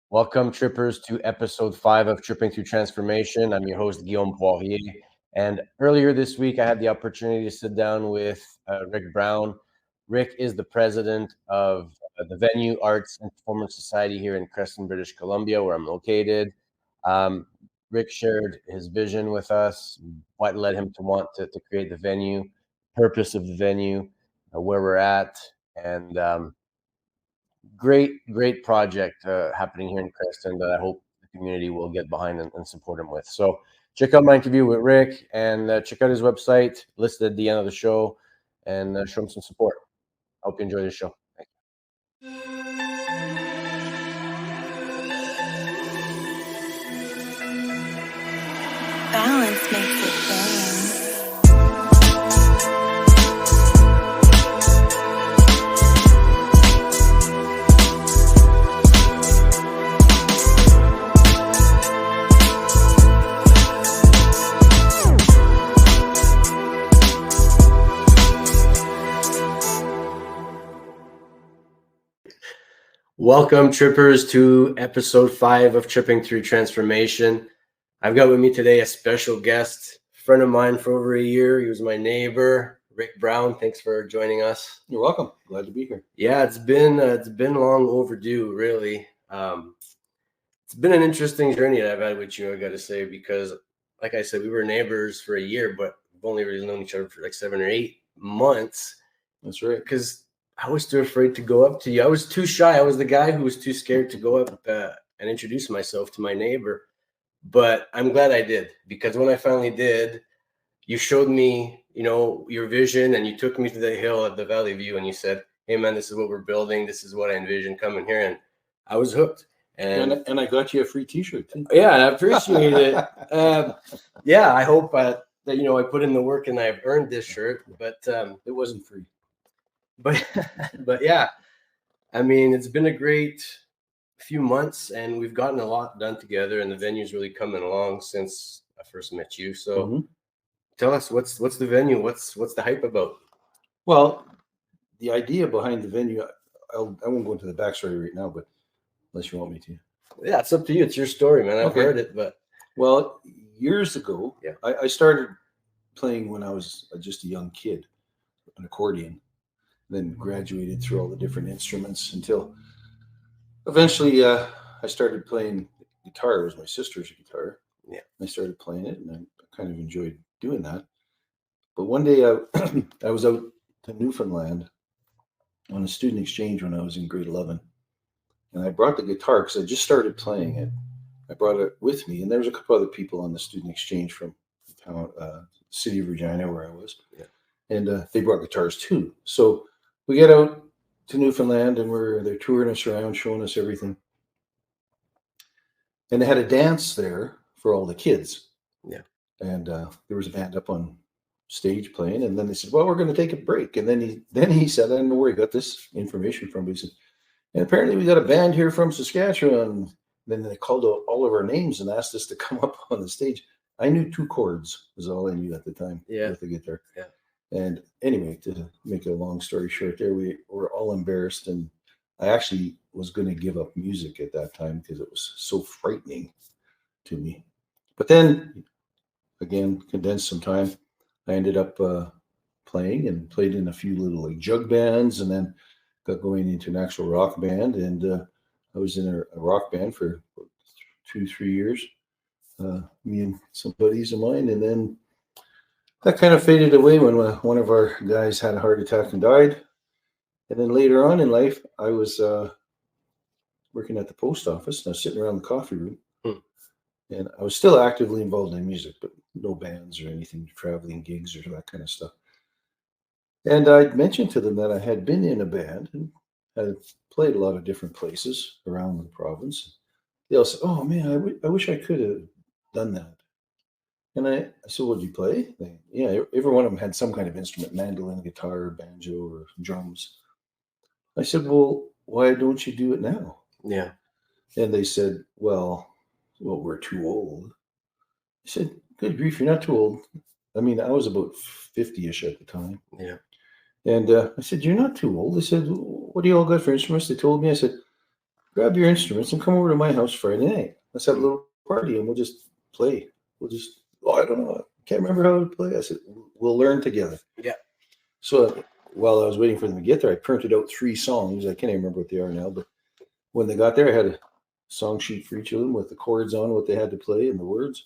Welcome, trippers, to episode 5 of Tripping Through Transformation. I'm your host, Guillaume Poirier. And earlier this week, I had the opportunity to sit down with Rick Brown. Rick is the president of the Venue Arts and Performance Society here in Creston, British Columbia, where I'm located. Rick shared his vision with us, what led him to want to create the venue, purpose of the venue, where we're at, and great project happening here in Creston that I hope the community will get behind and support him with. So check out my interview with Rick and check out his website listed at the end of the show and show him some support. I hope you enjoy the show. Thank Balance makes it bang. Welcome, trippers, to episode 5 of Tripping Through Transformation. I've got with me today a special guest, a friend of mine for over a year. He was my neighbor, Rick Brown. Thanks for joining us. You're welcome. Glad to be here. Yeah, it's been long overdue, really. It's been an interesting journey that I've had with you, I got to say, because, like I said, we were neighbors for a year, but we've only really known each other for like 7 or 8 months. That's right. Because I was too afraid to go up to you. I was too shy. I was the guy who was too scared to go up and introduce myself to my neighbor. But I'm glad I did, because when I finally did, you showed me, your vision, and you took me to the hill at the Valley View, and you said, "Hey, man, this is what we're building. This is what I envision coming here," and I was hooked. And I got you a free T-shirt too. Yeah, I appreciate it. Yeah, I hope that I put in the work and I've earned this shirt, but It wasn't free. but yeah, I mean, it's been a great few months, and we've gotten a lot done together, and the venue's really coming along since I first met you. So tell us, what's the venue? What's the hype about? Well, the idea behind the venue, I won't go into the backstory right now, but unless you want me to. Yeah, it's up to you. It's your story, man. I've heard it, but well, years ago, yeah, I started playing when I was just a young kid, an accordion, then graduated through all the different instruments until eventually I started playing guitar. It was my sister's guitar. Yeah, I started playing it, and I kind of enjoyed doing that. But one day I was out to Newfoundland on a student exchange when I was in grade 11. And I brought the guitar because I just started playing it. I brought it with me, and there was a couple other people on the student exchange from the town, city of Regina, where I was. Yeah. And they brought guitars too. So we get out to Newfoundland, and they're touring us around, showing us everything. And they had a dance there for all the kids. Yeah. And there was a band up on stage playing, and then they said, "Well, we're going to take a break." And then he said, "I don't know where he got this information from," but he said, "And apparently we got a band here from Saskatchewan." Then they called out all of our names and asked us to come up on the stage. I knew 2 chords was all I knew at the time with the guitar. Yeah. And anyway, to make a long story short, there we were all embarrassed, and I actually was going to give up music at that time because it was so frightening to me. But then, again, condensed some time, I ended up playing and played in a few little jug bands, and then got going into an actual rock band, and I was in a rock band for 2-3 years, me and some buddies of mine, and then that kind of faded away when one of our guys had a heart attack and died. And then later on in life, I was working at the post office, and I was sitting around the coffee room, and I was still actively involved in music, but no bands or anything, traveling gigs or that kind of stuff. And I'd mentioned to them that I had been in a band and had played a lot of different places around the province. They all said, "Oh man, I wish I could have done that." And I said, "Well, did you play?" Yeah, every one of them had some kind of instrument: mandolin, guitar, banjo, or drums. I said, "Well, why don't you do it now?" Yeah. And they said, well, we're too old. I said, "Good grief, you're not too old." I mean, I was about 50-ish at the time. Yeah. And I said, "You're not too old." They said, "What do you all got for instruments?" They told me. I said, grab your instruments and come over to my house Friday night. Let's have a little party and we'll just play. We'll just, I don't know. I can't remember how to play. I said, we'll learn together. Yeah. So while I was waiting for them to get there, I printed out 3 songs. I can't even remember what they are now, but when they got there, I had a song sheet for each of them with the chords on, what they had to play, and the words.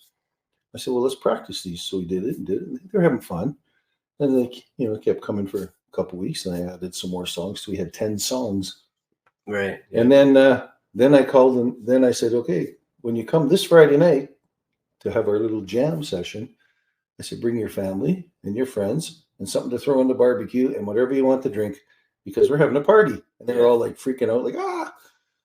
I said, well, let's practice these. So we did it and did it. And they're having fun. And they, kept coming for a couple of weeks, and I added some more songs. So we had 10 songs. Right. Yeah. And then I called them. Then I said, okay, when you come this Friday night to have our little jam session, I said, bring your family and your friends and something to throw on the barbecue and whatever you want to drink, because we're having a party. And they were all like freaking out, like, ah.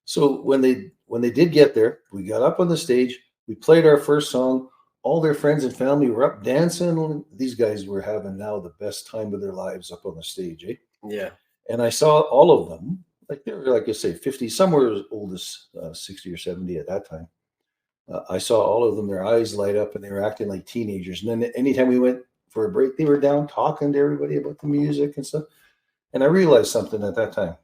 So when they did get there, we got up on the stage, we played our first song. All their friends and family were up dancing. These guys were having now the best time of their lives up on the stage, eh? Yeah. And I saw all of them, like they were, like I say, 50, some were as old as 60 or 70 at that time. I saw all of them, their eyes light up and they were acting like teenagers. And then anytime we went for a break, they were down talking to everybody about the music and stuff. And I realized something at that time.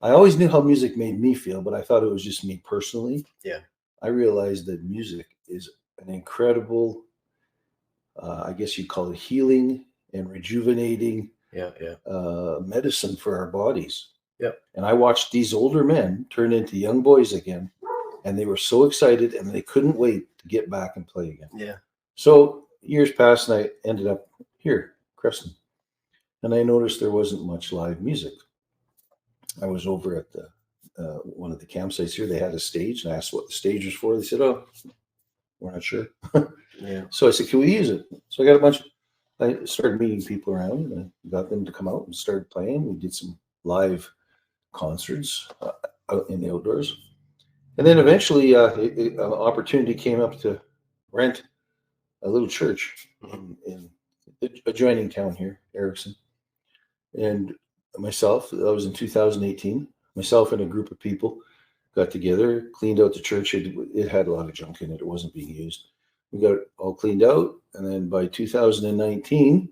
I always knew how music made me feel, but I thought it was just me personally. Yeah. I realized that music is an incredible, I guess you'd call it healing and rejuvenating medicine for our bodies. Yep. And I watched these older men turn into young boys again, and they were so excited and they couldn't wait to get back and play again. Yeah. So years passed and I ended up here, Creston, and I noticed there wasn't much live music. I was over at the one of the campsites here. They had a stage, and I asked what the stage was for. They said, "Oh, we're not sure." Yeah. So I said, "Can we use it?" So I started meeting people around, and I got them to come out and started playing. We did some live concerts out in the outdoors, and then eventually, an opportunity came up to rent a little church in the adjoining town here, Erickson, and myself. That was in 2018. Myself and a group of people got together, cleaned out the church. It had a lot of junk in it. It wasn't being used. We got it all cleaned out, and then by 2019,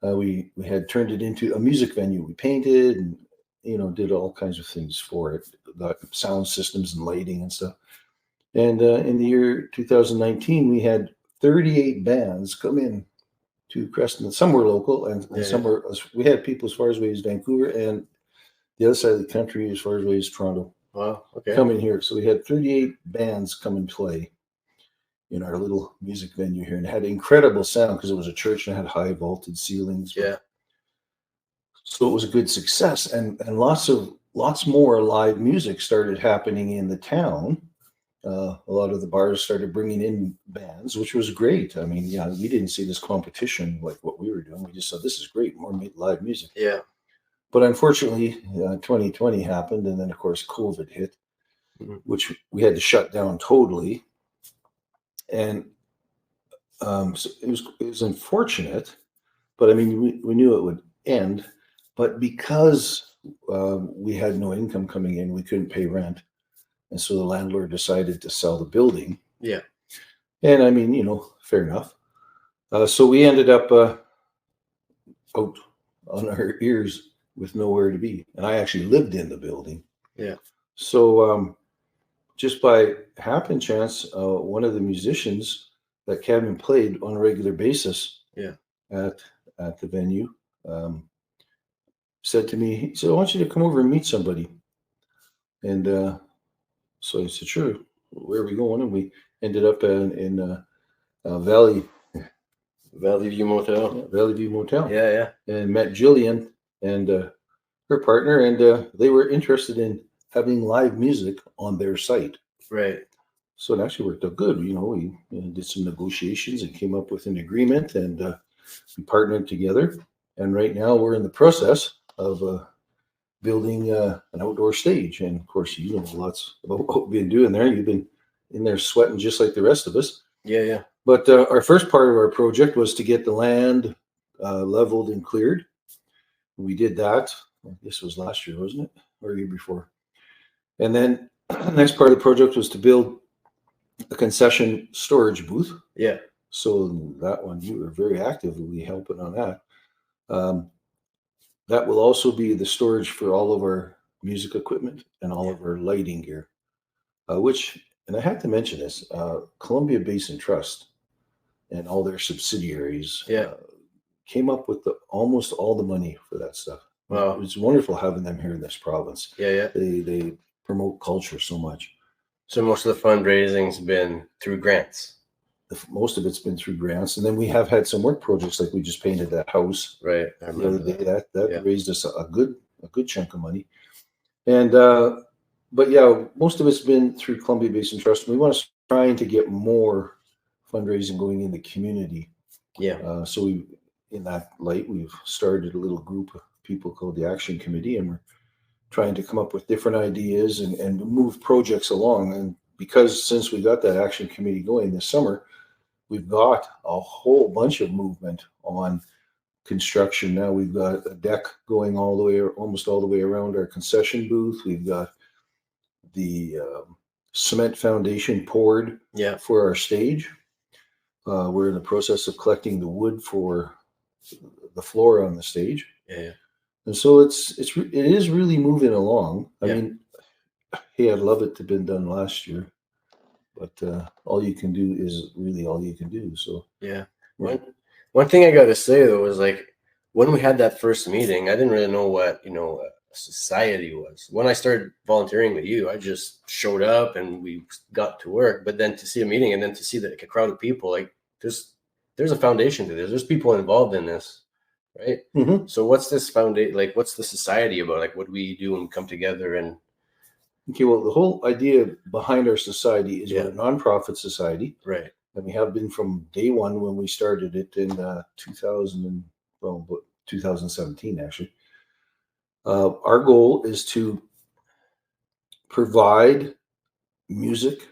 we had turned it into a music venue. We painted and did all kinds of things for it, got sound systems and lighting and stuff. And in the year 2019, we had 38 bands come in to Creston. Some were local, and some were. We had people as far away as Vancouver and the other side of the country, as far away as Toronto. Wow. Okay. Come in here. So we had 38 bands come and play in our little music venue here, and it had incredible sound because it was a church and it had high vaulted ceilings. Yeah. So it was a good success, and lots more live music started happening in the town. A lot of the bars started bringing in bands, which was great. I mean, we didn't see this competition like what we were doing. We just said, this is great, more live music. Yeah. But unfortunately, 2020 happened, and then of course COVID hit, which we had to shut down totally. And so it was unfortunate, but I mean, we knew it would end. But because we had no income coming in, we couldn't pay rent. And so the landlord decided to sell the building. Yeah. And I mean, fair enough. So we ended up out on our ears with nowhere to be. And I actually lived in the building. Yeah. So just by happen chance, one of the musicians that Kevin played on a regular basis at the venue said to me, he said, I want you to come over and meet somebody. And so I said, sure, where are we going? And we ended up in Valley View Motel. Yeah, Valley View Motel. Yeah. And met Jillian and her partner, and they were interested in having live music on their site. Right. So it actually worked out good. We did some negotiations and came up with an agreement, and we partnered together. And right now we're in the process of building an outdoor stage. And of course, you know lots about what we've been doing there. You've been in there sweating just like the rest of us. Yeah. But our first part of our project was to get the land leveled and cleared. We did that. This was last year, wasn't it? Or year before. And then the next part of the project was to build a concession storage booth. Yeah. So that one, you were very actively helping on that. That will also be the storage for all of our music equipment and all of our lighting gear, and I had to mention this, Columbia Basin Trust and all their subsidiaries Yeah. came up with almost all the money for that stuff. Wow. It's wonderful having them here in this province. Yeah. They promote culture so much. So most of the fundraising's been through grants. Most of it's been through grants, and then we have had some work projects, like we just painted that house Right. the other day. That raised us a good chunk of money. And but yeah, most of it's been through Columbia Basin Trust. We want to trying to get more fundraising going in the community. Yeah. So in that light, we've started a little group of people called the Action Committee, and we're trying to come up with different ideas and move projects along. And because since we got that Action Committee going this summer, we've got a whole bunch of movement on construction. Now we've got a deck going almost all the way around our concession booth. We've got the cement foundation poured for our stage. We're in the process of collecting the wood for the floor on the stage. Yeah. And so it is really moving along. I mean, hey, I'd love it to have been done last year, but all you can do is really all you can do. So yeah. One thing I got to say though is, like, when we had that first meeting, I didn't really know what society was. When I started volunteering with you, I just showed up and we got to work. But then to see a meeting and then to see a crowd of people, like, there's a foundation to this. There's people involved in this, right? Mm-hmm. So what's this foundation? Like, what's the society about? Like, what do we do and come together and? Okay, well, the whole idea behind our society is we're a nonprofit society, right? And we have been from day one when we started it in 2017, actually. Our goal is to provide music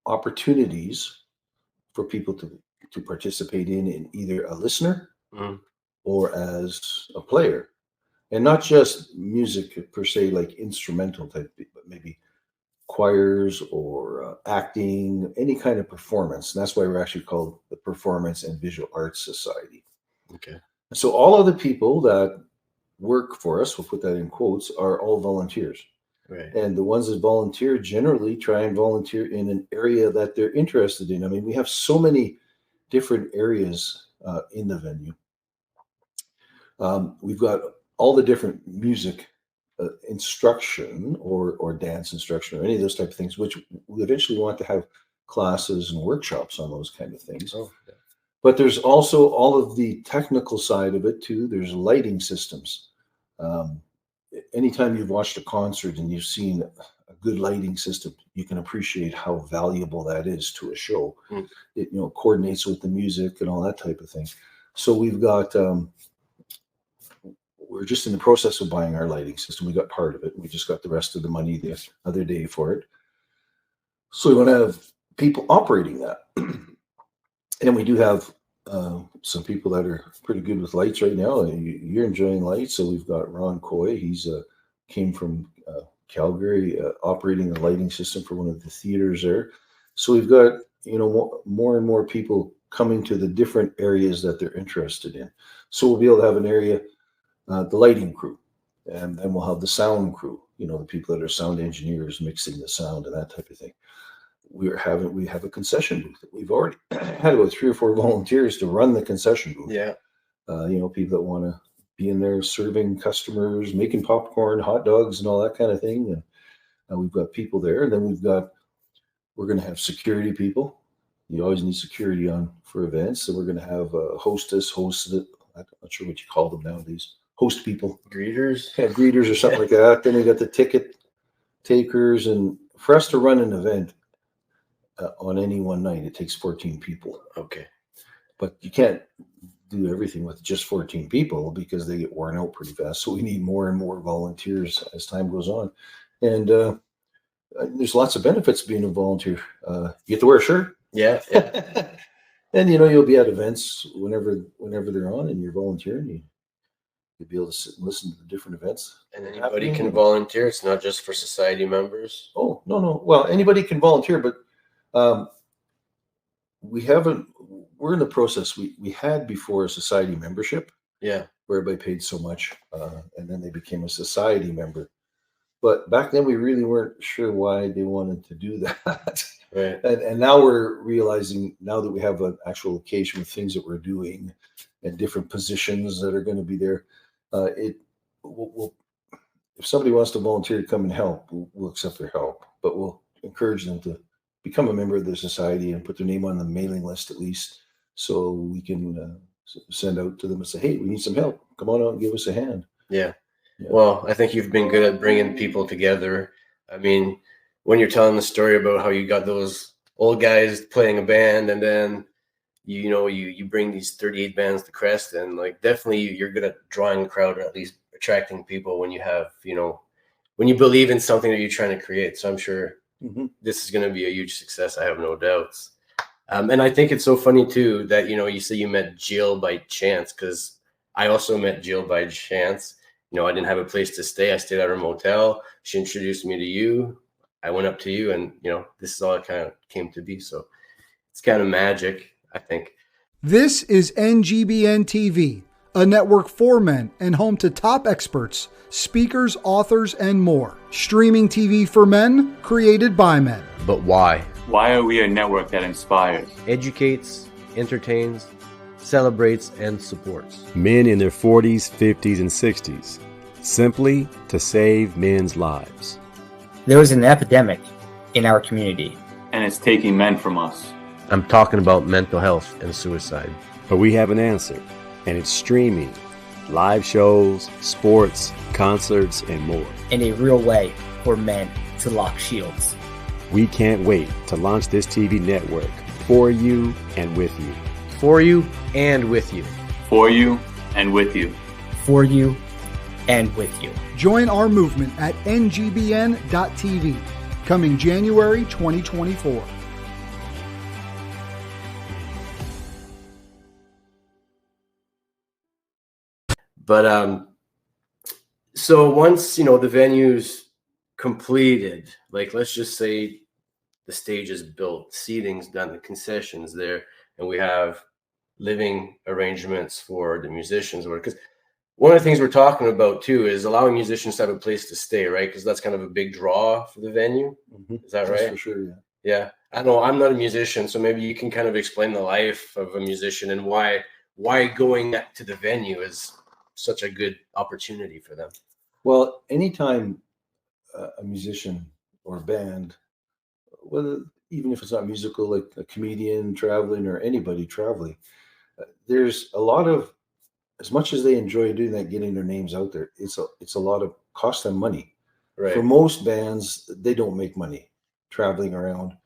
opportunities for people to participate in either a listener or as a player. And not just music per se, like instrumental type, but maybe choirs or acting, any kind of performance. And that's why we're actually called the Performance and Visual Arts Society. Okay. So all of the people that work for us, we'll put that in quotes, are all volunteers. Right. And the ones that volunteer generally try and volunteer in an area that they're interested in. I mean, we have so many different areas in the venue. We've got all the different music instruction or dance instruction or any of those type of things, which we eventually want to have classes and workshops on those kind of things. But there's also all of the technical side of it too. There's lighting systems. Anytime you've watched a concert and you've seen a good lighting system, you can appreciate how valuable that is to a show. It coordinates with the music and all that type of thing. So we've got we're just in the process of buying our lighting system. We got part of it. We just got the rest of the money the other day for it. So we want to have people operating that. And we do have some people that are pretty good with lights right now. You're enjoying lights. So we've got Ron Coy. He's came from Calgary, operating the lighting system for one of the theaters there. So we've got, more and more people coming to the different areas that they're interested in. So we'll be able to have an area, the lighting crew, and then we'll have the sound crew, the people that are sound engineers mixing the sound and that type of thing. We have a concession booth. We've already had about 3 or 4 volunteers to run the concession booth. Yeah. People that want to be in there serving customers, making popcorn, hot dogs, and all that kind of thing. And we've got people there. And then we're going to have security people. You always need security on for events. So we're going to have a hostess, I'm not sure what you call them nowadays. Host people. Greeters. Yeah, greeters or something like that. Then we got the ticket takers. And for us to run an event on any one night, it takes 14 people. Okay. But you can't do everything with just 14 people because they get worn out pretty fast. So we need more and more volunteers as time goes on. And there's lots of benefits being a volunteer. You get to wear a shirt. Yeah. And you'll be at events whenever they're on, and you're volunteering. You'll be able to sit and listen to the different events. And anybody can volunteer. It's not just for society members. Oh, no. Well, anybody can volunteer, but we're in the process. We had before a society membership. Yeah. Where everybody paid so much, and then they became a society member. But back then, we really weren't sure why they wanted to do that. Right. And now we're realizing, now that we have an actual location with things that we're doing and different positions that are going to be there, it will if somebody wants to volunteer to come and help, we'll accept their help. But we'll encourage them to become a member of the society and put their name on the mailing list at least, so we can send out to them and say, hey, we need some help. Come on out and give us a hand. Yeah. Well, I think you've been good at bringing people together. I mean, when you're telling the story about how you got those old guys playing a band, and then you bring these 38 bands to Creston, like definitely you're good at drawing a crowd, or at least attracting people when you have, when you believe in something that you're trying to create. So I'm sure this is going to be a huge success. I have no doubts. And I think it's so funny too that, you say you met Jill by chance, because I also met Jill by chance. I didn't have a place to stay. I stayed at her motel. She introduced me to you. I went up to you, and, this is all it kind of came to be. So it's kind of magic, I think. This is NGBN TV, a network for men and home to top experts, speakers, authors, and more. Streaming TV for men, created by men. But why? Why are we a network that inspires, Educates, entertains, celebrates, and supports men in their 40s, 50s, and 60s, simply to save men's lives. There is an epidemic in our community, and it's taking men from us? I'm talking about mental health and suicide. But we have an answer, and it's streaming, live shows, sports, concerts, and more. in a real way for men to lock shields. We can't wait to launch this TV network for you and with you. For you and with you. For you and with you. For you and with you. Join our movement at ngbn.tv, coming January 2024. But so once the venue's completed, like let's just say the stage is built, seating's done, the concessions there, and we have living arrangements for the musicians. Because one of the things we're talking about too is allowing musicians to have a place to stay, right? Because that's kind of a big draw for the venue. Mm-hmm. Is that right? That's for sure, yeah. Yeah. I know I'm not a musician, so maybe you can kind of explain the life of a musician and why going to the venue is such a good opportunity for them. Well, anytime a musician or a band, whether even if it's not musical, like a comedian traveling or anybody traveling, there's a lot of, as much as they enjoy doing that, getting their names out there, it's a lot of cost them money. Right. For most bands, they don't make money traveling around.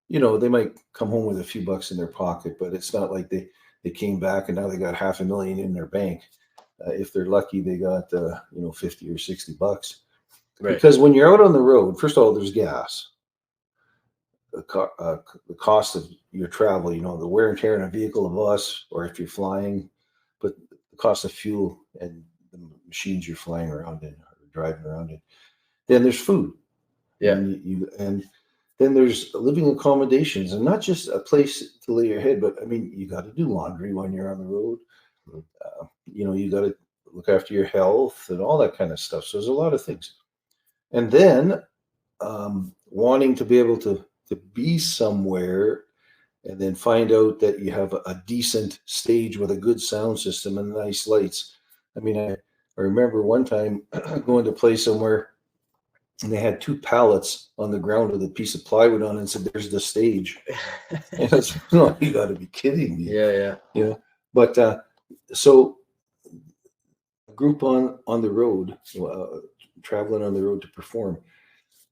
They might come home with a few bucks in their pocket, but it's not like they came back and now they got $500,000 in their bank. If they're lucky, they got 50 or 60 bucks. Right. Because when you're out on the road, first of all, there's gas. The cost of your travel, the wear and tear in a vehicle, a bus, or if you're flying, but the cost of fuel and the machines you're flying around in or driving around in. Then there's food. Yeah. And then there's living accommodations, and not just a place to lay your head, but you got to do laundry when you're on the road. You got to look after your health and all that kind of stuff. So there's a lot of things. And then wanting to be able to be somewhere and then find out that you have a decent stage with a good sound system and nice lights. I remember one time going to play somewhere and they had 2 pallets on the ground with a piece of plywood on it and said, "There's the stage." And I was, no, you got to be kidding me. Yeah. But so a group on the road, traveling on the road to perform.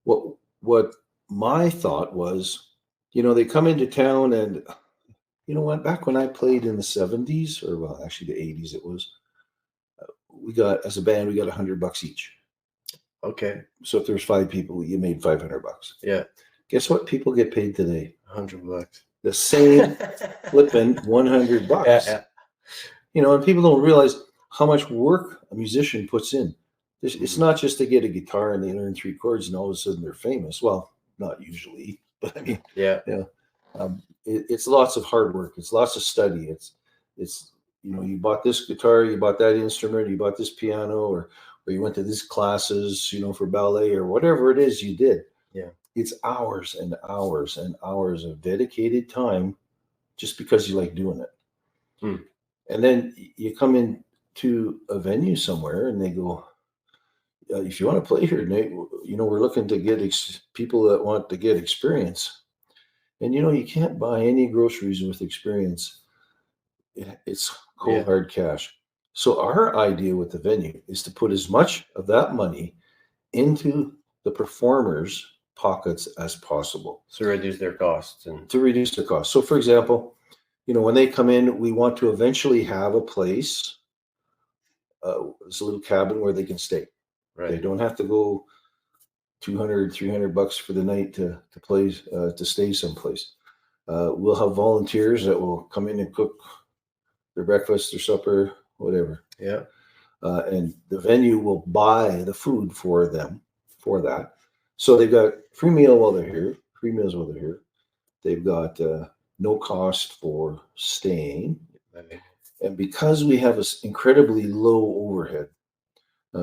What my thought was, they come into town, and what? Back when I played in the 70s, or well, actually the 80s, it was. We got, as a band, we got $100 each. Okay. So if there's 5 people, you made $500. Yeah. Guess what? People get paid today. $100. The same flipping $100. Yeah. And people don't realize how much work a musician puts in. It's not just to get a guitar and they learn 3 chords and all of a sudden they're famous. Well, not usually, but it's lots of hard work. It's lots of study. It's you bought this guitar, you bought that instrument, you bought this piano, or or you went to these classes, for ballet or whatever it is you did. Yeah. It's hours and hours and hours of dedicated time just because you like doing it. Hmm. And then you come into a venue somewhere and they go, if you want to play here, Nate, we're looking to get people that want to get experience. And, you can't buy any groceries with experience. It's cold, hard cash. So our idea with the venue is to put as much of that money into the performers' pockets as possible. So reduce their costs. To reduce their costs. So, for example, when they come in, we want to eventually have a place, it's a little cabin where they can stay. Right. They don't have to go $200, $300 for the night to play, to stay someplace. We'll have volunteers that will come in and cook their breakfast, their supper, whatever. Yeah. And the venue will buy the food for them for that. So they've got free meal while they're here, free meals while they're here. They've got no cost for staying. And because we have an incredibly low overhead,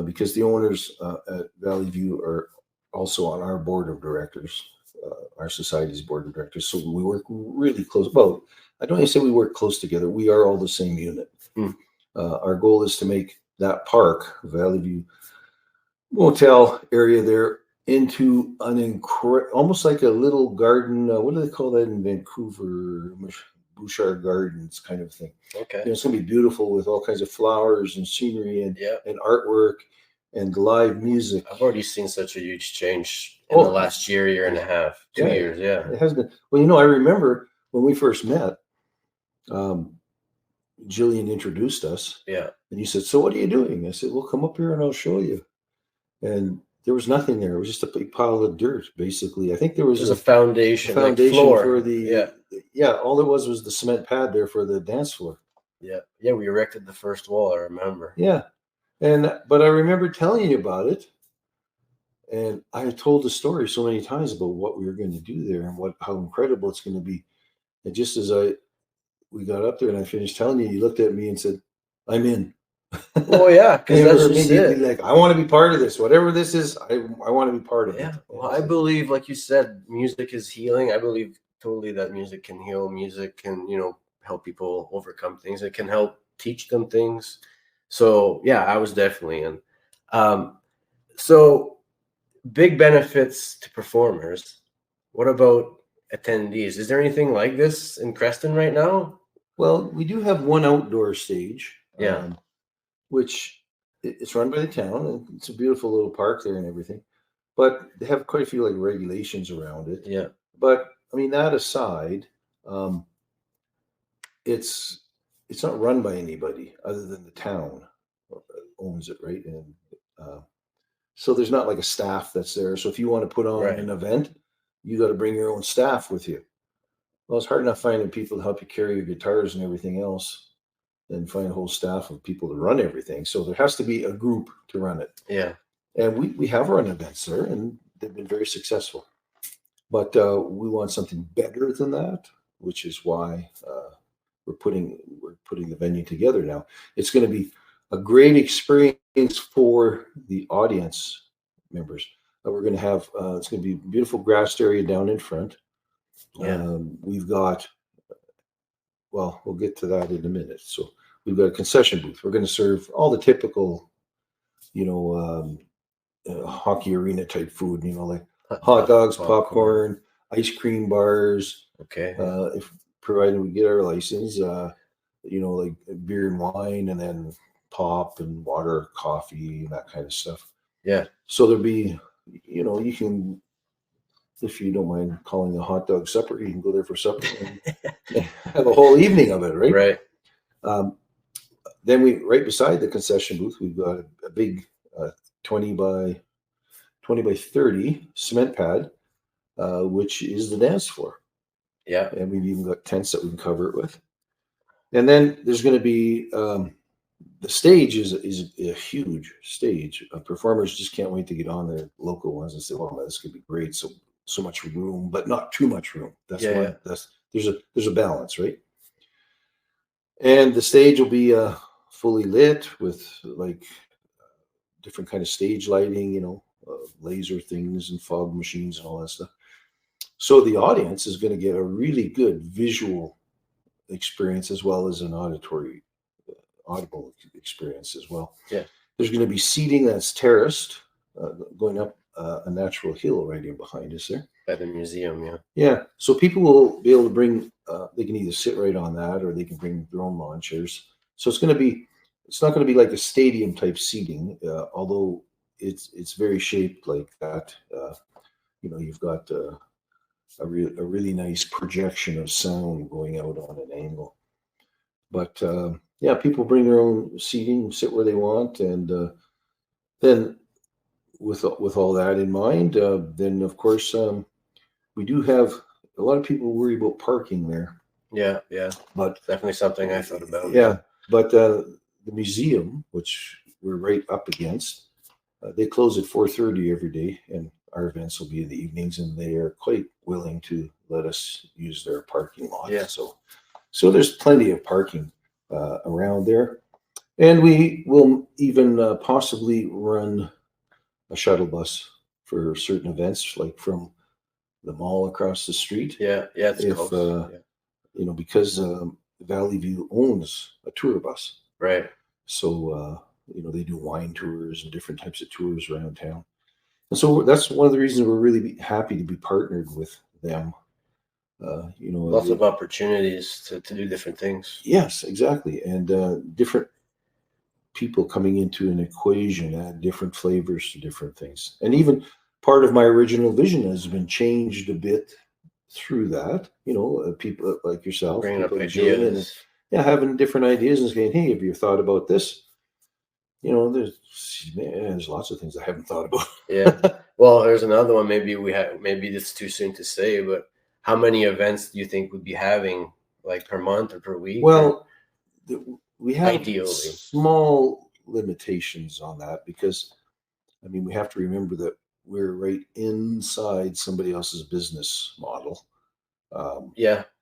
because the owners at Valley View are also on our board of directors, our society's board of directors. So we work really close. Well, I don't even say we work close together. We are all the same unit. Our goal is to make that park, Valley View Motel area there, into an almost like a little garden. What do they call that in Vancouver? Bouchard Gardens kind of thing. Okay. It's going to be beautiful with all kinds of flowers and scenery and artwork and live music. I've already seen such a huge change in the last year and a half, 2 years. Yeah. It has been. Well, I remember when we first met, Jillian introduced us. Yeah. And you said, "So what are you doing?" I said, "Well, come up here and I'll show you." And there was nothing there. It was just a big pile of dirt, basically. I think there was a foundation floor for the all there was the cement pad there for the dance floor. Yeah. Yeah, we erected the first wall, I remember. Yeah. But I remember telling you about it. And I had told the story so many times about what we were going to do there and how incredible it's going to be. And just as we got up there and I finished telling you, you looked at me and said, "I'm in." Oh yeah, because that's immediately like, I want to be part of this. Whatever this is, I want to be part of it. Well, I believe, like you said, music is healing. I believe totally that music can heal. Music can, help people overcome things. It can help teach them things. So yeah, I was definitely in. So big benefits to performers. What about attendees? Is there anything like this in Creston right now? Well, we do have one outdoor stage. Yeah. Which it's run by the town, and it's a beautiful little park there and everything. But they have quite a few regulations around it. Yeah. But I mean, that aside, it's not run by anybody other than the town owns it, right? And so there's not like a staff that's there. So if you want to put on an event, you got to bring your own staff with you. Well, it's hard enough finding people to help you carry your guitars and everything else, and find a whole staff of people to run everything. So there has to be a group to run it. Yeah. And we have run events there, and they've been very successful. But we want something better than that, which is why we're putting the venue together now. It's going to be a great experience for the audience members. We're going to have it's going to be a beautiful grassed area down in front. Yeah. We've got. Well, we'll get to that in a minute. So we've got a concession booth. We're going to serve all the typical, hockey arena type food, like hot dogs, popcorn, ice cream bars. Okay. If provided we get our license, like beer and wine, and then pop and water, coffee, and that kind of stuff. Yeah. So there'll be, you can, if you don't mind calling a hot dog supper, you can go there for supper and have a whole evening of it, right? Right. Then right beside the concession booth, we've got a big 20 by 30 cement pad, which is the dance floor. Yeah. And we've even got tents that we can cover it with. And then there's going to be the stage is a huge stage. Performers just can't wait to get on the local ones and say, "Well, man, this could be great." So much room, but not too much room. That's why there's a balance, right? And the stage will be fully lit with different kind of stage lighting, laser things and fog machines and all that stuff. So the audience is going to get a really good visual experience as well as an audible experience as well. Yeah. There's going to be seating that's terraced, going up a natural hill right in behind us there. By the museum, yeah. Yeah. So people will be able to bring, they can either sit right on that or they can bring their own lawn chairs. So it's not going to be like a stadium type seating, although it's very shaped like that. You've got a really nice projection of sound going out on an angle. But yeah, people bring their own seating, sit where they want, and then with all that in mind, then of course we do have a lot of people worry about parking there. Yeah, but definitely something I thought about. Yeah, but the museum, which we're right up against, they close at 4:30 every day, and our events will be in the evenings, and they are quite willing to let us use their parking lot. Yeah. So there's plenty of parking around there, and we will even possibly run a shuttle bus for certain events, like from the mall across the street. Yeah, it's close. Because Valley View owns a tour bus. Right. So, they do wine tours and different types of tours around town. And so that's one of the reasons we're really happy to be partnered with them. Lots of opportunities to do different things. Yes, exactly. And different people coming into an equation add different flavors to different things. And even part of my original vision has been changed a bit through that. People like yourself, bringing up ideas, having different ideas and saying, "Hey, have you thought about this?" There's lots of things I haven't thought about. Yeah. Well, there's another one. Maybe it's too soon to say, but how many events do you think we'd be having, like per month or per week? Well, we have ideally small limitations on that because, we have to remember that we're right inside somebody else's business model.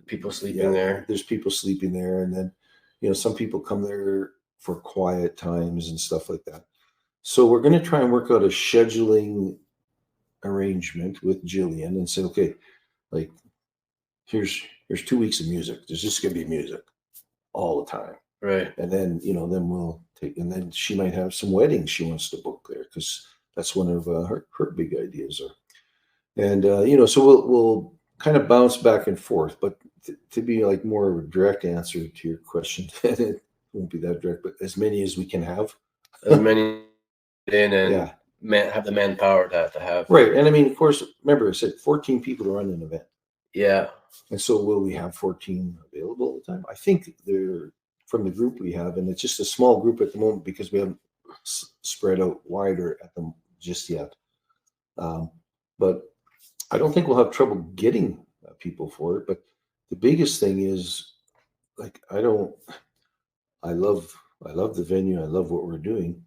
People sleeping there. There's people sleeping there, and then some people come there for quiet times and stuff like that. So we're going to try and work out a scheduling arrangement with Jillian and say, okay, like here's 2 weeks of music. There's just going to be music all the time. Right. And then, then we'll take, and then she might have some weddings she wants to book there because that's one of her big ideas. And, so we'll kind of bounce back and forth, but to be like more of a direct answer to your question, it won't be that direct, but as many as we can have. As many in and have the manpower to have. Right. And of course, remember I said 14 people to run an event. Yeah. And so will we have 14 available all the time? I think they're from the group we have, and it's just a small group at the moment because we haven't spread out wider at them just yet. But I don't think we'll have trouble getting people for it. But the biggest thing is, like, I love the venue. I love what we're doing,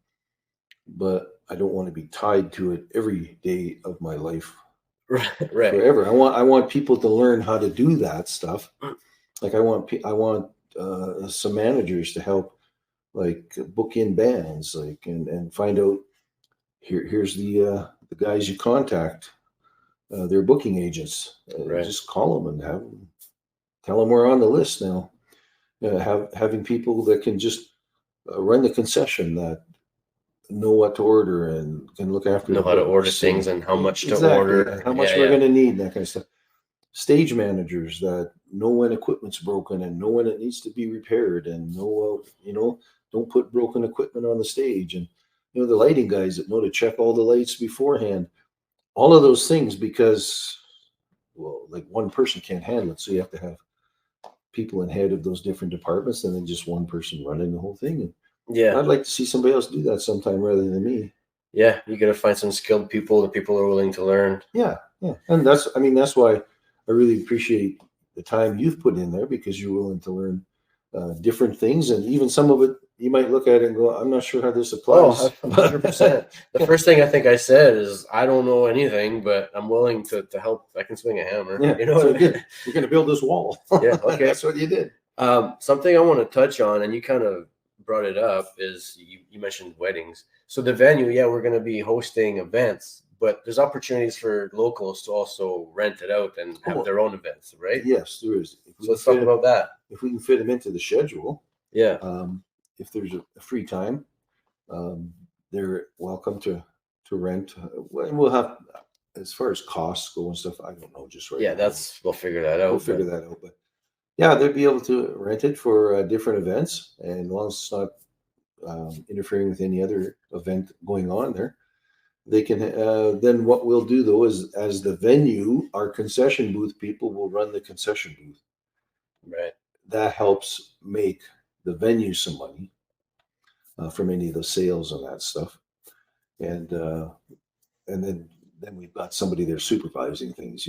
but I don't want to be tied to it every day of my life. Right. Forever. I want people to learn how to do that stuff. Like I want some managers to help, like, book in bands, like, and find out here's the guys you contact, their booking agents. Just call them and tell them we're on the list now. Having people that can just run the concession, that know what to order and can look after, know how to order things and how much to order, and how much we're going to need, that kind of stuff. Stage managers that know when equipment's broken and know when it needs to be repaired, and know, don't put broken equipment on the stage, and the lighting guys that know to check all the lights beforehand. All of those things, because, well, like, one person can't handle it, so you have to have people in head of those different departments, and then just one person running the whole thing. And I'd like to see somebody else do that sometime rather than me. Yeah, you got to find some skilled people that people are willing to learn. Yeah, and that's why I really appreciate the time you've put in there, because you're willing to learn different things, and even some of it you might look at it and go, I'm not sure how this applies. Oh, 100%. The first thing I think I said is, I don't know anything, but I'm willing to help. I can swing a hammer. Yeah, so good. We're going to build this wall. Yeah, okay. That's what you did. Something I want to touch on, and you kind of brought it up is you mentioned weddings. So the venue, yeah, we're going to be hosting events, but there's opportunities for locals to also rent it out and have their own events, right? Yes, there is. So let's talk about that. If we can fit them into the schedule, Yeah. if there's a free time, they're welcome to rent. And we'll have, as far as costs go and stuff, I don't know just right. Yeah, now. we'll figure that out. We'll figure that out, but yeah, they'd be able to rent it for different events, and as long as it's not interfering with any other event going on there, they can. Then what we'll do though is, as the venue, our concession booth people will run the concession booth. Right. That helps make the venue some money from any of the sales and that stuff, and then we've got somebody there supervising things,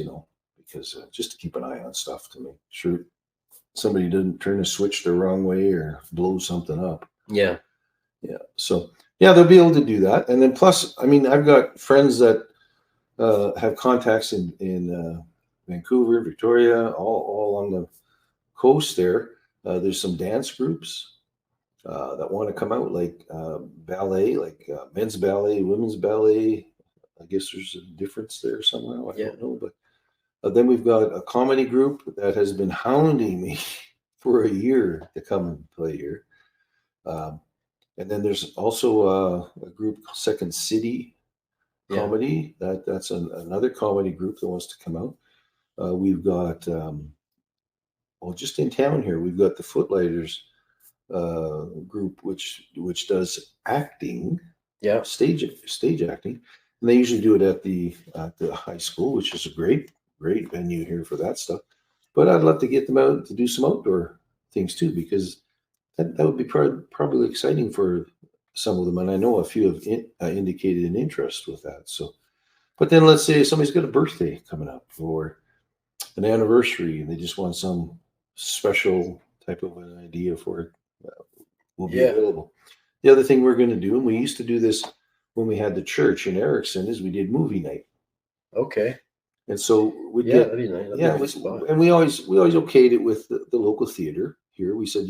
because just to keep an eye on stuff to make sure somebody didn't turn a switch the wrong way or blow something up. Yeah. Yeah. So yeah, they'll be able to do that. And then plus, I mean, I've got friends that have contacts in Vancouver, Victoria, all along the coast there. There's some dance groups that want to come out, like ballet, like men's ballet, women's ballet. I guess there's a difference there somehow. I don't know, but then we've got a comedy group that has been hounding me for a year to come and play here. And then there's also a group, Second City Comedy. That's another comedy group that wants to come out. We've got, just in town here, we've got the Footlighters group, which does acting, stage acting, and they usually do it at the high school, which is a great venue here for that stuff. But I'd love to get them out to do some outdoor things too, because that would be probably exciting for some of them. And I know a few have indicated an interest with that. So, but then let's say somebody's got a birthday coming up or an anniversary, and they just want some special type of an idea for it, will be available. The other thing we're going to do, and we used to do this when we had the church in Erickson, is we did movie night. Okay. And so we that'd be nice. And we always okayed it with the local theater here. We said,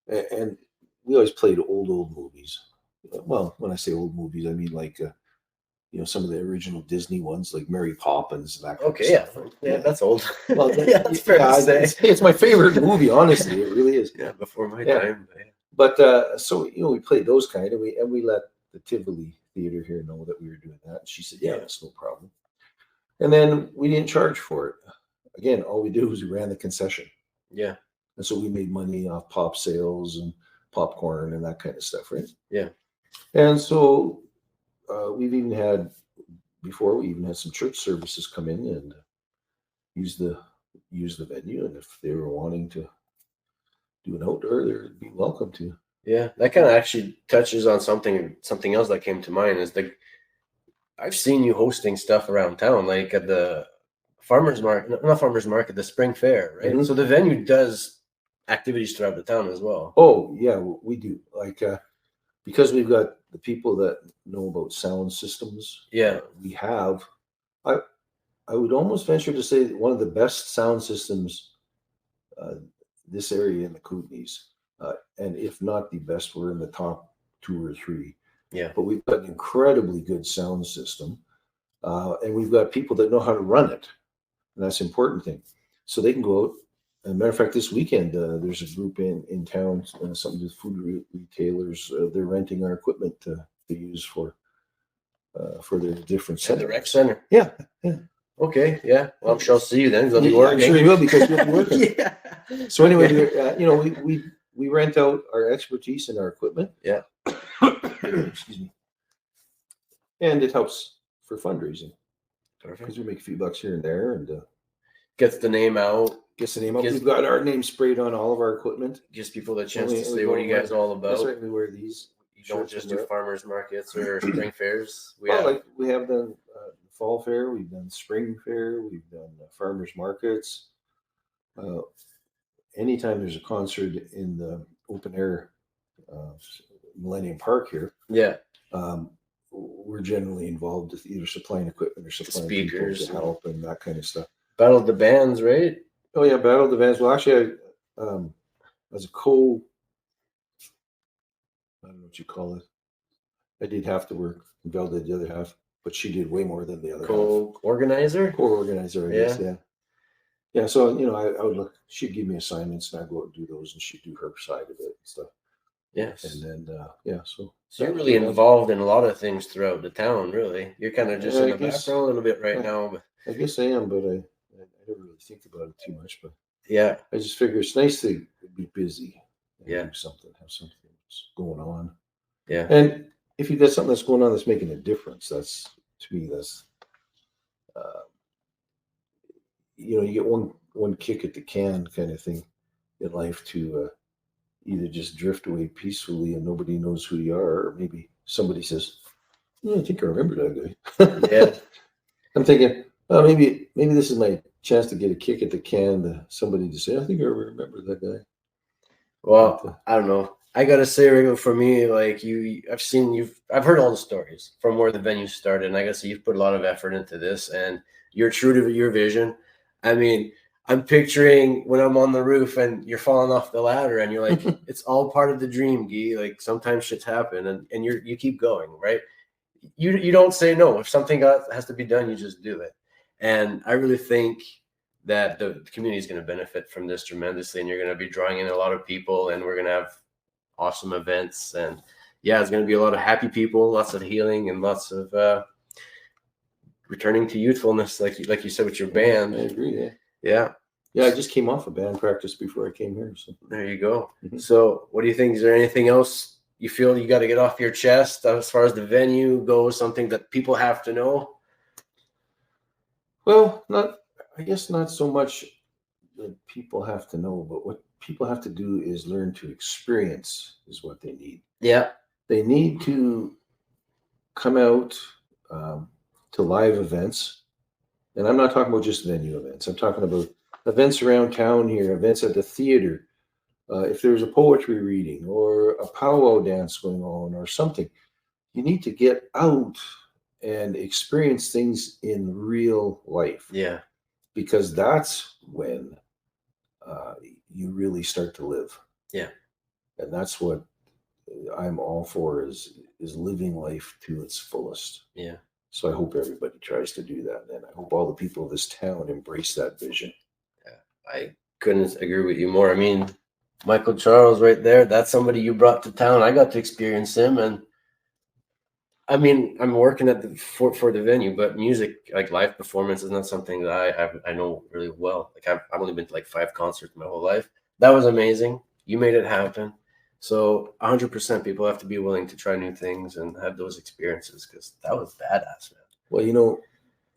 and we always played old movies. Well, when I say old movies, I mean like some of the original Disney ones, like Mary Poppins and that kind of stuff. Yeah, that's old. Well, that's fair to say. It's my favorite movie, honestly. It really is. Yeah, before my time. But so we played those kind, and we let the Tivoli Theater here know that we were doing that. And she said, "Yeah, that's no problem." And then we didn't charge for it. Again, all we did was we ran the concession. Yeah. And so we made money off pop sales and popcorn and that kind of stuff, right? Yeah. And so we even had some church services come in and use the venue. And if they were wanting to do an outdoor, they'd be welcome to. Yeah. That kind of actually touches on something else that came to mind is I've seen you hosting stuff around town, like at the the spring fair, right? Mm-hmm. So the venue does activities throughout the town as well. Oh, yeah, we do. Like, because we've got the people that know about sound systems. Yeah. We have, I would almost venture to say one of the best sound systems this area in the Kootenays. And if not the best, we're in the top 2 or 3. Yeah, but we've got an incredibly good sound system, and we've got people that know how to run it, and that's an important thing. So they can go out. As a matter of fact, this weekend there's a group in town, something with food retailers. They're renting our equipment to use for their different centers. The rec center. Yeah. Okay. Yeah. Well, I'm sure I'll see you then. I'll be working. I'm sure you will, because you'll be working. Yeah. So anyway, we rent out our expertise and our equipment. Yeah. Excuse me. And it helps for fundraising. Because we make a few bucks here and there, and gets the name out. We've got our name sprayed on all of our equipment. Gives people the chance to say, what are you guys all about? That's right. We wear these. You don't just do farmers markets or spring fairs. We have done fall fair. We've done spring fair. We've done farmers markets. Anytime there's a concert in the open air Millennium Park here, we're generally involved with either supplying equipment or supplying speakers to help and that kind of stuff. Battle of the Bands, right? Oh yeah, Battle of the Bands. Well, actually, I as a I don't know what you call it. I did half the work, and Val did the other half, but she did way more than the other half. Co-organizer? Co-organizer, I guess, yeah. Yeah, so, I would look, she'd give me assignments, and I'd go out and do those, and she'd do her side of it and stuff. Yes. And then, so you're really involved in a lot of things throughout the town, really. You're kind of just in the background a little bit right now. But I guess I am, but I don't really think about it too much. But yeah, I just figure it's nice to be busy and do something, have something that's going on. Yeah. And if you've got something that's going on that's making a difference, that's, to me, that's, you get one kick at the can kind of thing in life to either just drift away peacefully and nobody knows who you are, or maybe somebody says, I think I remember that guy. Yeah. I'm thinking, well, maybe this is my chance to get a kick at the can to somebody to say, I think I remember that guy. Well, I don't know. I gotta say, Rigo, for me, like I've heard all the stories from where the venue started, and I gotta say you've put a lot of effort into this, and you're true to your vision. I mean, I'm picturing when I'm on the roof and you're falling off the ladder, and you're like, it's all part of the dream, Guy. Like sometimes shit's happen, and you keep going, right? You don't say no. If something has to be done, you just do it. And I really think that the community is going to benefit from this tremendously, and you're going to be drawing in a lot of people, and we're going to have awesome events. And yeah, it's going to be a lot of happy people, lots of healing, and lots of returning to youthfulness, like you said with your band. I agree. Yeah. I just came off a band practice before I came here. So there you go. Mm-hmm. So what do you think? Is there anything else you feel you got to get off your chest as far as the venue goes? Something that people have to know? Well, I guess not so much that people have to know, but what people have to do is learn to experience is what they need. Yeah. They need to come out to live events. And I'm not talking about just venue events. I'm talking about events around town here, events at the theater. If there's a poetry reading or a powwow dance going on or something, you need to get out and experience things in real life. Yeah. Because that's when you really start to live. Yeah. And that's what I'm all for is living life to its fullest. Yeah. So I hope everybody tries to do that. And I hope all the people of this town embrace that vision. Yeah. I couldn't agree with you more. I mean, Michael Charles right there, that's somebody you brought to town. I got to experience him. And I mean, I'm working at for the venue, but music, like live performance, is not something that I know really well. Like I've only been to like 5 concerts my whole life. That was amazing. You made it happen. So 100% people have to be willing to try new things and have those experiences, because that was badass, man. Well,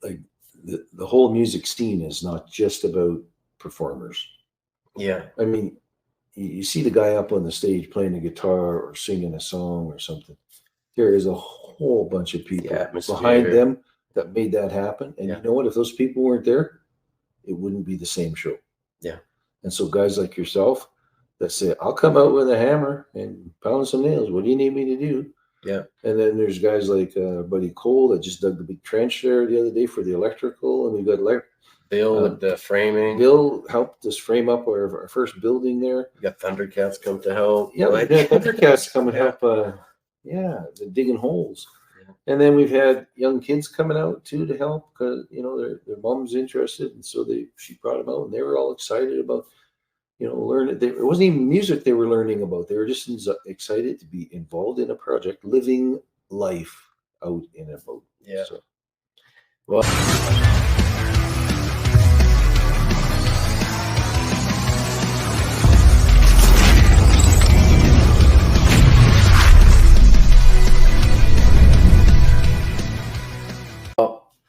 like the whole music scene is not just about performers. Yeah. I mean, you see the guy up on the stage playing a guitar or singing a song or something. There is a whole bunch of people behind them that made that happen. And you know what? If those people weren't there, it wouldn't be the same show. Yeah. And so guys like yourself that say, I'll come out with a hammer and pound some nails. What do you need me to do? Yeah. And then there's guys like Buddy Cole that just dug the big trench there the other day for the electrical. And we've got Bill with the framing. Bill helped us frame up our first building there. You got Thundercats come to help. Yeah, we got Thundercats come and help. They're digging holes. Yeah. And then we've had young kids coming out too to help because their mom's interested, and so she brought them out, and they were all excited about learning. It wasn't even music they were learning about. They were just excited to be involved in a project, living life out in a boat. Yeah. So. Well.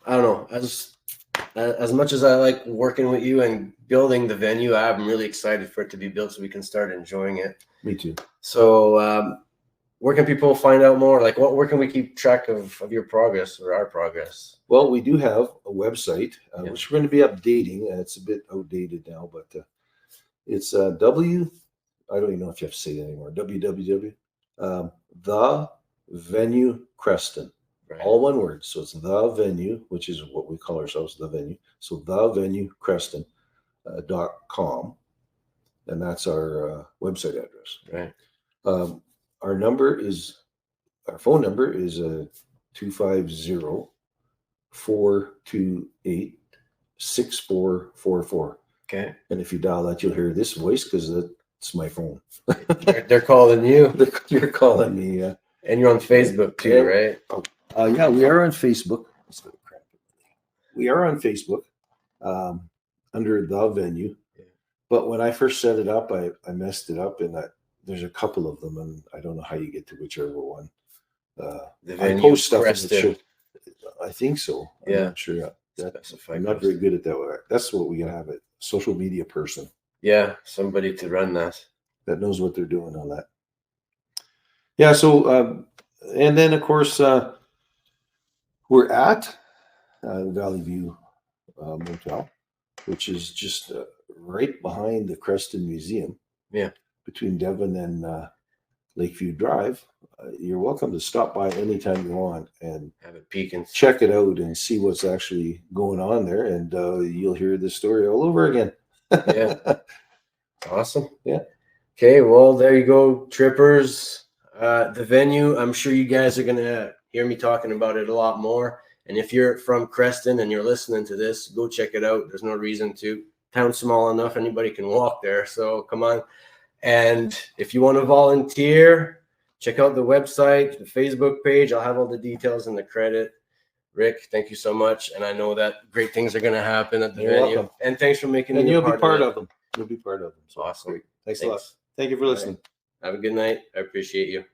I don't know. As much as I like working with you and building the venue, I'm really excited for it to be built so we can start enjoying it. Me too. So where can people find out more? Like where can we keep track of your progress or our progress? Well, we do have a website, which we're going to be updating. It's a bit outdated now, but it's I don't even know if you have to say it anymore. www. The Venue Creston. Right. All one word. So it's The Venue, which is what we call ourselves, The Venue. So thevenuecreston.com. And that's our website address. Right. our phone number is 250-428-6444. Okay. And if you dial that, you'll hear this voice because that's my phone. They're calling you. You're calling me. Yeah. And you're on Facebook too, right? Yeah, we are on Facebook. We are on Facebook under The Venue. Yeah. But when I first set it up, I messed it up, and there's a couple of them, and I don't know how you get to whichever one. The I Venue, post stuff. Creston. I think so. I'm Yeah. not sure. Specify I'm not very good at that. That's what we gotta have, a social media person Yeah, somebody to run that. that knows what they're doing on that. Yeah. So, and then of course, we're at Valley View Motel, which is just right behind the Creston Museum. Yeah. Between Devon and Lakeview Drive. You're welcome to stop by anytime you want and Have a peek and check it out and see what's actually going on there. And you'll hear the story all over again. Yeah. Awesome. Yeah. Okay, well, there you go, trippers. The Venue, I'm sure you guys are going to hear me talking about it a lot more. And if you're from Creston and you're listening to this, go check it out. There's no reason to. Town's small enough, anybody can walk there. So come on. And if you want to volunteer, check out the website, the Facebook page. I'll have all the details in the credit. Rick, thank you so much. And I know that great things are going to happen at the You're Venue. welcome. And thanks for making And me you'll be part it. of them. You'll be part of them. So Awesome. great. Thanks a lot. Thank you for listening. Have a good night. I appreciate you.